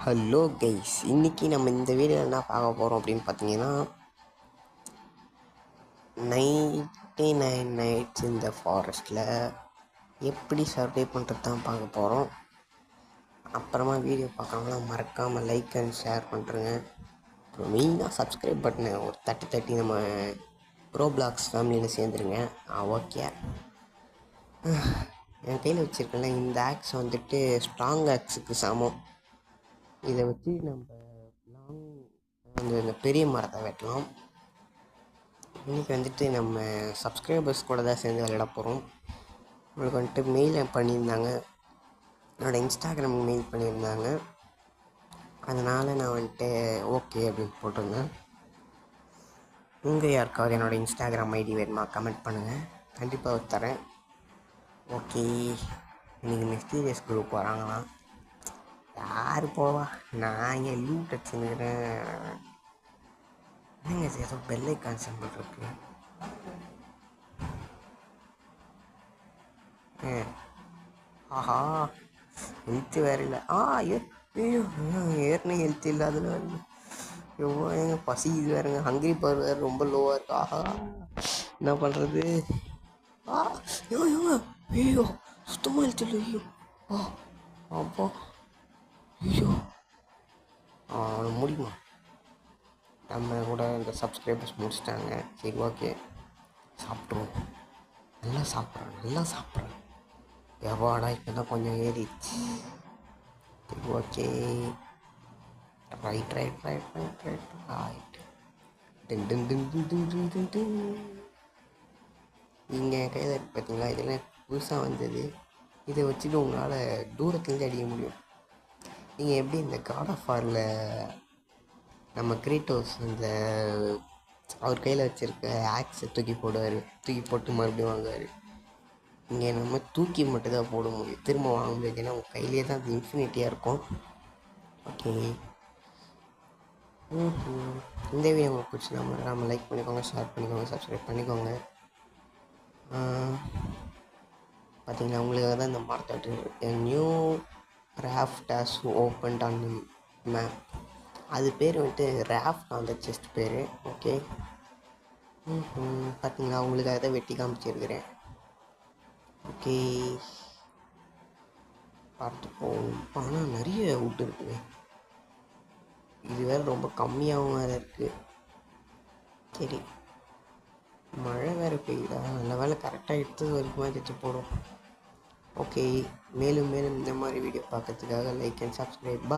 Hello guys, இன்றைக்கி நம்ம இந்த வீடியோவில் என்ன பார்க்க போகிறோம் அப்படின்னு பார்த்தீங்கன்னா 99 நைட்ஸ் இந்த ஃபாரஸ்ட்டில் எப்படி சர்வே பண்ணுறது தான் பார்க்க போகிறோம். அப்புறமா வீடியோ பார்க்குறவங்களாம் மறக்காமல் லைக் அண்ட் ஷேர் பண்ணுறேங்க. அப்புறம் மெயினாக சப்ஸ்கிரைப் பட்டனை ஒரு தட்டி நம்ம ப்ரோப்ளாக்ஸ் ஃபேமிலியில் சேர்ந்துருங்க. ஓகே, என் கையில் வச்சுருக்கேன்ல இந்த ஆக்ஸ் வந்துட்டு ஸ்ட்ராங் ஆக்ஸுக்கு சமம். இதை வச்சு நம்ம இந்த பெரிய மரத்தை வெட்டலாம். இன்றைக்கி வந்துட்டு நம்ம சப்ஸ்கிரைபர்ஸ் கூட தான் சேர்ந்து விளையாட போகிறோம். உங்களுக்கு வந்துட்டு மெயில் பண்ணியிருந்தாங்க, என்னோடய இன்ஸ்டாகிராம் மெயில் பண்ணியிருந்தாங்க. அதனால் நான் வந்துட்டு ஓகே அப்படின்னு போட்டிருந்தேன். உங்கள் யாருக்காவது என்னோடய இன்ஸ்டாகிராம் ஐடி வேணுமா கமெண்ட் பண்ணுங்கள், கண்டிப்பாக தரேன். ஓகே, இன்றைக்கி மிஸ்டீரியஸ் குரூப் வராங்களாம். யார் போவா, நான் இங்கே லூட் அடிச்சுன்னுக்கிறேன். என்னங்க சார், ஏதோ பெல்லை கான்சென்ட் இருக்கு. ஆஹா, ஹெல்த்து வேறு இல்லை. ஏற்கனவே ஹெல்த் இல்லாதது வேறு. எவ்வளோ எங்க பசி இது வேறுங்க. ஹங்கிரி பவர் வேறு ரொம்ப லோவாக இருக்கு. ஆஹா, என்ன பண்ணுறது? ஐயோ சுத்தமாக ஹெல்த் இல்லை. ஐயோ அப்பா, ஐயோ முடியுமா? நம்ம கூட இந்த சப்ஸ்கிரைபர்ஸ் முடிச்சிட்டாங்க. சரி, ஓகே, சாப்பிட்ருவோம். நல்லா சாப்பிட்றேன். எவாடா இப்போ தான் கொஞ்சம் ஏறிடுச்சு. சரி, ஓகே, ரைட். இங்கே கையில் இருக்கு பார்த்தீங்களா, இதெல்லாம் புதுசாக வந்தது. இதை வச்சுட்டு உங்களால் தூரத்துலேருந்து அடிக்க முடியும். நீங்கள் எப்படி இந்த காட் ஆஃப் வாரில் நம்ம கிரேட்டோஸ் இந்த அவர் கையில் வச்சுருக்க ஆக்ஸை தூக்கி போட்டு மறுபடியும் வாங்குவார். இங்கே நம்ம தூக்கி மட்டும்தான் போட முடியும், திரும்ப வாங்க முடியாது. ஏன்னா உங்கள் கையிலே தான் அது இன்ஃபினிட்டியாக இருக்கும். ஓகே, இந்த வீடியோ உங்களுக்கு பிடிச்சி நம்ம லைக் பண்ணிக்கோங்க, ஷேர் பண்ணிக்கோங்க, சப்ஸ்கிரைப் பண்ணிக்கோங்க. பார்த்தீங்களா, உங்களுக்காக தான் இந்த மரத்தை new raft has opened on map. அது பேர் வந்துட்டு ராஃப்ட் அந்த செஸ்ட் பேர். ஓகே, பார்த்தீங்களா, உங்களுக்காக தான் வெட்டி காமிச்சிருக்கிறேன். ஓகே, பார்த்துப்போம். ஆனால் நிறைய வுட் இருக்குங்க. இது வேறு ரொம்ப கம்மியாகவும் வேறு இருக்குது. சரி, மழை வேறு பெய்யுதா? நல்ல வேலை கரெக்டாக எடுத்தது வரைக்கும் தைச்சு போடும். ஓகே, மேலும் இந்த மாதிரி வீடியோ பார்க்கறதுக்காக லைக் அண்ட் சப்ஸ்கிரைப்.